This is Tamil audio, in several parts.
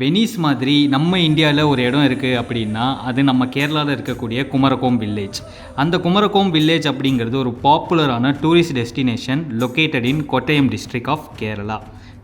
வெனிஸ் மாதிரி நம்ம இந்தியாவில் ஒரு இடம் இருக்குது அப்படின்னா அது நம்ம கேரளாவில் இருக்கக்கூடிய குமரகோம் வில்லேஜ். அந்த குமரகோம் வில்லேஜ் அப்படிங்கிறது ஒரு பாப்புலரான tourist destination located in Kottayam district of Kerala.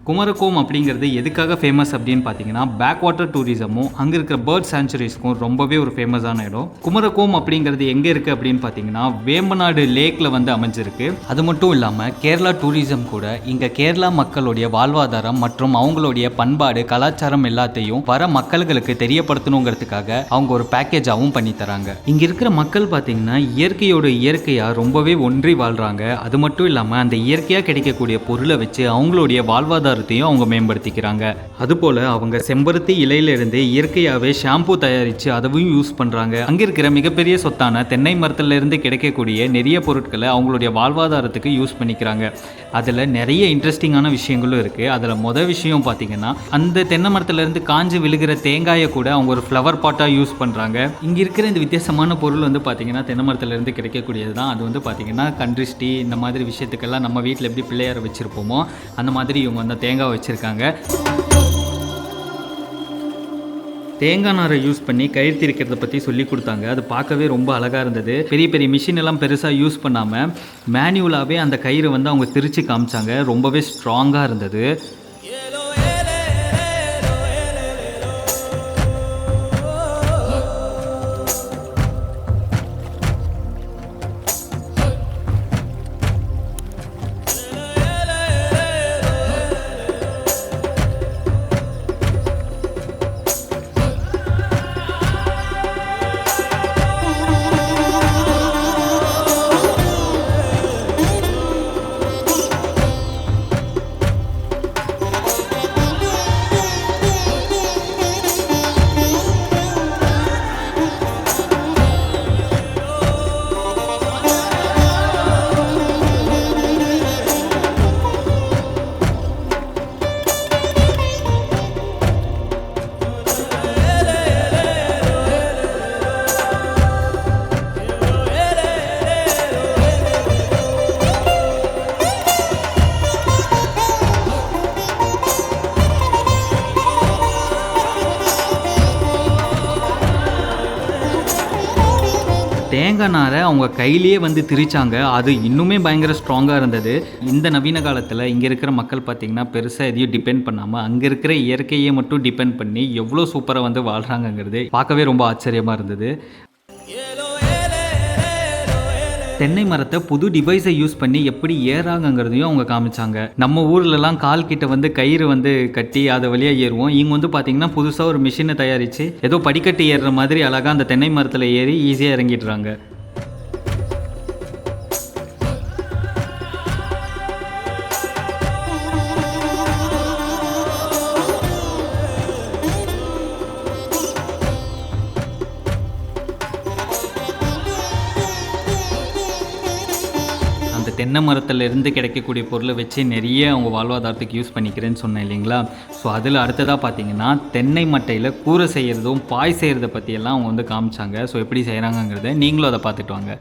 Kumarakom அப்படிங்கிறது எதுக்காக ஃபேமஸ் அப்படின்னு பார்த்தீங்கன்னா பேக் வாட்டர் டூரிசமும் அங்கே இருக்கிற பேர்ட் சான்ச்சுரிஸ்க்கும் ரொம்பவே ஒரு ஃபேமஸான இடம். குமரகோம் அப்படிங்கிறது எங்கே இருக்குது அப்படின்னு பார்த்தீங்கன்னா வேம்பநாடு லேக்கில் வந்து அமைஞ்சிருக்கு. அது மட்டும் இல்லாமல் கேரளா டூரிசம் கூட இங்கே கேரளா மக்களுடைய வாழ்வாதாரம் மற்றும் அவங்களுடைய பண்பாடு கலாச்சாரம் எல்லாத்தையும் வர மக்களுக்கு தெரியப்படுத்தணுங்கிறதுக்காக அவங்க ஒரு பேக்கேஜாகவும் பண்ணி தராங்க. இங்கே இருக்கிற மக்கள் பார்த்தீங்கன்னா இயற்கையோட இயற்கையாக ரொம்பவே ஒன்றி வாழ்கிறாங்க. அது மட்டும் இல்லாமல் அந்த இயற்கையாக கிடைக்கக்கூடிய பொருளை வச்சு அவங்களுடைய வாழ்வாதாரம் அவங்க மேம்படுத்திக்கிறாங்க. அதுபோல அவங்க செம்பருத்தி இலையிலிருந்து இயற்கையாகவே ஷாம்பு தயாரித்து அதையும் யூஸ் பண்ணுறாங்க. அங்கே இருக்கிற மிகப்பெரிய சொத்தான தென்னை மரத்திலிருந்து கிடைக்கக்கூடிய நிறைய பொருட்களை அவங்களுடைய வாழ்வாதாரத்துக்கு யூஸ் பண்ணிக்கிறாங்க. அதில் நிறைய இன்ட்ரெஸ்டிங்கான விஷயங்களும் இருக்குது. அதில் மொதல் விஷயம் பார்த்தீங்கன்னா அந்த தென்னை மரத்திலிருந்து காஞ்சி விழுகிற தேங்காயை கூட அவங்க ஒரு ஃப்ளவர் பாட்டாக யூஸ் பண்ணுறாங்க. இங்கே இருக்கிற இந்த வித்தியாசமான பொருள் வந்து பார்த்தீங்கன்னா தென்னை மரத்திலிருந்து கிடைக்கக்கூடியது தான். அது வந்து பார்த்தீங்கன்னா கன்றிஷ்டி இந்த மாதிரி விஷயத்துக்கெல்லாம் நம்ம வீட்டில் எப்படி பிள்ளையார வச்சுருப்போமோ அந்த மாதிரி இவங்க வந்து தேங்காய் வச்சுருக்காங்க. தேங்காய் நாரை யூஸ் பண்ணி கயிறு திரிக்கிறத பற்றி சொல்லி கொடுத்தாங்க. அது பார்க்கவே ரொம்ப அழகாக இருந்தது. பெரிய பெரிய மிஷின் எல்லாம் பெருசாக யூஸ் பண்ணாமல் மேனுவலாகவே அந்த கயிறை வந்து அவங்க திரிச்சு காமிச்சாங்க. ரொம்பவே ஸ்ட்ராங்காக இருந்தது. தேங்காய் நாரை அவங்க கையிலேயே வந்து திரிச்சாங்க. அது இன்னுமே பயங்கர ஸ்ட்ராங்காக இருந்தது. இந்த நவீன காலத்தில் இங்கே இருக்கிற மக்கள் பார்த்திங்கன்னா பெருசாக எதையும் டிபெண்ட் பண்ணாமல் அங்கே இருக்கிற இயற்கையை மட்டும் டிபெண்ட் பண்ணி எவ்வளோ சூப்பராக வந்து வாழ்கிறாங்கங்கிறது பார்க்கவே ரொம்ப ஆச்சரியமாக இருந்தது. தென்னை மரத்தை புது டிவைஸை யூஸ் பண்ணி எப்படி ஏறாங்கங்கிறதையும் அவங்க காமிச்சாங்க. நம்ம ஊர்லலாம் கால் கிட்ட வந்து கயிறு வந்து கட்டி அதை வழியாக ஏறுவோம். இங்கே வந்து பார்த்தீங்கன்னா புதுசாக ஒரு மிஷினை தயாரித்து ஏதோ படிக்கட்டு ஏறுற மாதிரி அழகாக அந்த தென்னை மரத்தில் ஏறி ஈஸியாக இறங்கிடுறாங்க. தென்னை மரத்திலிருந்து கிடைக்கக்கூடிய பொருளை வச்சு நிறைய அவங்க வாழ்வாதாரத்துக்கு யூஸ் பண்ணிக்கிறேன்னு சொன்னேன் இல்லைங்களா. ஸோ அதில் அடுத்ததாக பார்த்தீங்கன்னா தென்னை மட்டையில் கூரை செய்கிறதும் பாய் செய்கிறத பற்றியெல்லாம் அவங்க வந்து காமிச்சாங்க. ஸோ எப்படி செய்கிறாங்கங்கிறத நீங்களும் அதை பார்த்துட்டு வாங்க.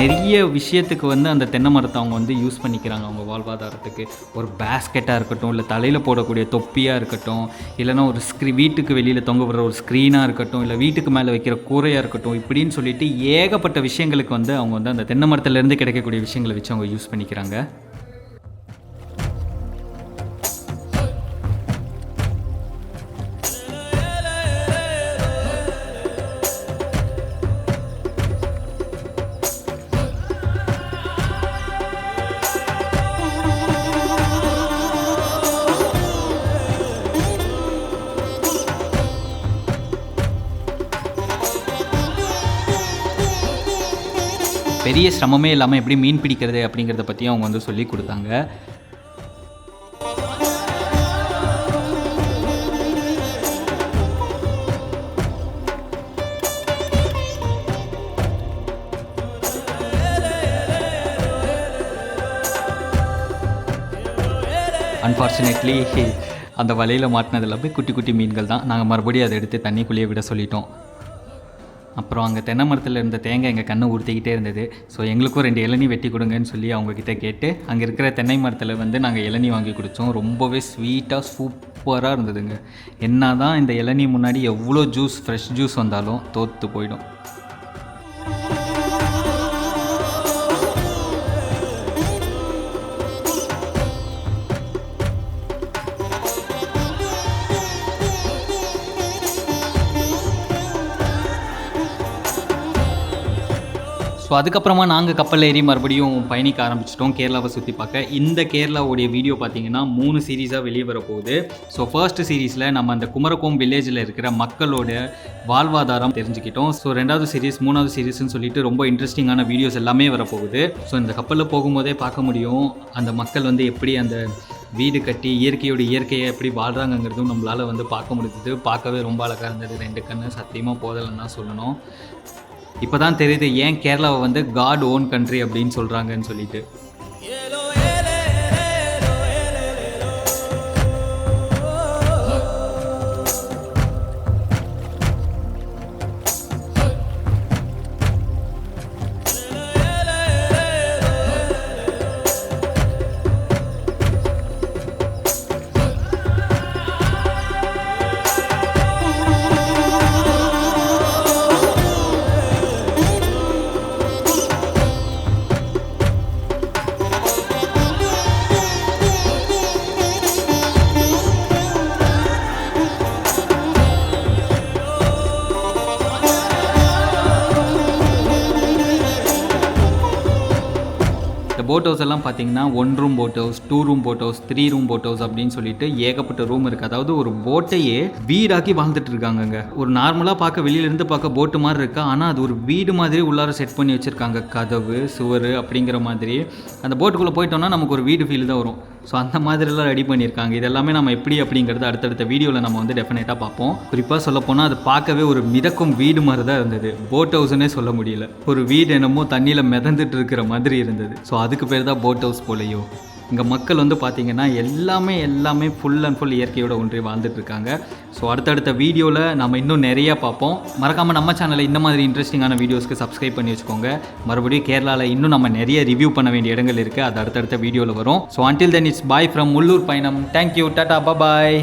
நிறைய விஷயத்துக்கு வந்து அந்த தென்னை மரத்தை அவங்க வந்து யூஸ் பண்ணிக்கிறாங்க அவங்க வாழ்வாதாரத்துக்கு. ஒரு பேஸ்கெட்டாக இருக்கட்டும், இல்லை தலையில் போடக்கூடிய தொப்பியாக இருக்கட்டும், இல்லைனா ஒரு வீட்டுக்கு வெளியில் தொங்க விடுற ஒரு ஸ்க்ரீனாக இருக்கட்டும், இல்லை வீட்டுக்கு மேலே வைக்கிற கூரையாக இருக்கட்டும், இப்படின்னு சொல்லிட்டு ஏகப்பட்ட விஷயங்களுக்கு வந்து அவங்க வந்து அந்த தென்னை மரத்துலேருந்து கிடைக்கக்கூடிய விஷயங்களை வச்சு அவங்க யூஸ் பண்ணிக்கிறாங்க. பெரிய சிரமமே இல்லாமல் எப்படி மீன் பிடிக்கிறது அப்படிங்கிறத பற்றியும் அவங்க வந்து சொல்லி கொடுத்தாங்க. அன்ஃபார்ச்சுனேட்லி அந்த வலையில் மாட்டினது எல்லாமே குட்டி குட்டி மீன்கள் தான். நாங்கள் மறுபடியும் அதை எடுத்து தண்ணிக்குள்ளேயே விட சொல்லிட்டோம். அப்புறம் அங்கே தென்னை மரத்தில் இருந்த தேங்காய் எங்கள் கண்ணை உறுத்திக்கிட்டே இருந்தது. ஸோ எங்களுக்கும் 2 இளநீ வெட்டி கொடுங்கன்னு சொல்லி அவங்கக்கிட்ட கேட்டு அங்கே இருக்கிற தென்னை மரத்தில் வந்து நாங்கள் இளநீ வாங்கி குடித்தோம். ரொம்பவே ஸ்வீட்டாக சூப்பராக இருந்ததுங்க. என்ன தான் இந்த இளநீ முன்னாடி எவ்வளோ ஃப்ரெஷ் ஜூஸ் வந்தாலும் தோற்று போயிடும். ஸோ அதுக்கப்புறமா நாங்கள் கப்பல் ஏறி மறுபடியும் பயணிக்க ஆரம்பிச்சிட்டோம் கேரளாவை சுற்றி பார்க்க. இந்த கேரளாவுடைய வீடியோ பார்த்திங்கன்னா 3 சீரீஸாக வெளியே வரப்போகுது. ஸோ ஃபர்ஸ்ட் சீரீஸில் நம்ம அந்த குமரகோம் வில்லேஜில் இருக்கிற மக்களோட வாழ்வாதாரம் தெரிஞ்சுக்கிட்டோம். ஸோ 2வது சீரீஸ் 3வது சீரீஸ்ன்னு சொல்லிட்டு ரொம்ப இன்ட்ரெஸ்டிங்கான வீடியோஸ் எல்லாமே வரப்போகுது. ஸோ இந்த கப்பலில் போகும்போதே பார்க்க முடியும் அந்த மக்கள் வந்து எப்படி அந்த வீடு கட்டி இயற்கையை எப்படி வாழ்கிறாங்கங்கிறதும் நம்மளால் வந்து பார்க்க முடியுது. பார்க்கவே ரொம்ப அழகாக இருந்தது. 2 கண்ணு சத்தியமாக போதலைன்னு தான் சொல்லணும். இப்போ தான் தெரியுது ஏன் கேரளாவை வந்து காட் ஓன் கண்ட்ரி அப்படின்னு சொல்கிறாங்கன்னு சொல்லிட்டு. போட் ஹவுஸ் எல்லாம் பார்த்தீங்கன்னா 1 room boat house, 2 room boat house, 3 room boat house அப்படின்னு சொல்லிட்டு ஏகப்பட்ட ரூம் இருக்குது. அதாவது ஒரு போட்டையே வீடாக்கி வாழ்ந்துட்டு இருக்காங்கங்க. ஒரு நார்மலாக பார்க்க வெளியிலேருந்து பார்க்க போட்டு மாதிரி இருக்கா, ஆனால் அது ஒரு வீடு மாதிரி உள்ளார செட் பண்ணி வச்சுருக்காங்க. கதவு சுவர் அப்படிங்கிற மாதிரி அந்த போட்டுக்குள்ளே போயிட்டோம்னா நமக்கு ஒரு வீடு ஃபீல் தான் வரும். ஸோ அந்த மாதிரிலாம் ரெடி பண்ணியிருக்காங்க. இதெல்லாமே நம்ம எப்படி அப்படிங்கிறது அடுத்தடுத்த வீடியோவில் நம்ம வந்து டெஃபினட்டாக பார்ப்போம். குறிப்பாக சொல்லப்போனால் அது பார்க்கவே ஒரு மிதக்கும் வீடு மாதிரி தான் இருந்தது. போட் ஹவுஸ்னே சொல்ல முடியல, ஒரு வீடு என்னமோ தண்ணியில் மிதந்துட்டு இருக்கிற மாதிரி இருந்தது. ஸோ அதுக்கு பேர் தான் போட் ஹவுஸ் போலையோ. இங்கே மக்கள் வந்து பார்த்திங்கன்னா எல்லாமே ஃபுல் அண்ட் ஃபுல் இயற்கையோட ஒன்றி வாழ்ந்துட்டுருக்காங்க. ஸோ அடுத்தடுத்த வீடியோவில் நம்ம இன்னும் நிறையா பார்ப்போம். மறக்காமல் நம்ம சேனலில் இந்த மாதிரி இன்ட்ரெஸ்டிங்கான வீடியோஸ்க்கு சப்ஸ்கிரைப் பண்ணி வச்சுக்கோங்க. மறுபடியும் கேரளாவில் இன்னும் நம்ம நிறைய ரிவ்யூ பண்ண வேண்டிய இடங்கள் இருக்குது. அது அடுத்தடுத்த வீடியோவில் வரும். So until then it's bye from Mullur பயணம். தேங்க்யூ, டாடா, பாய்.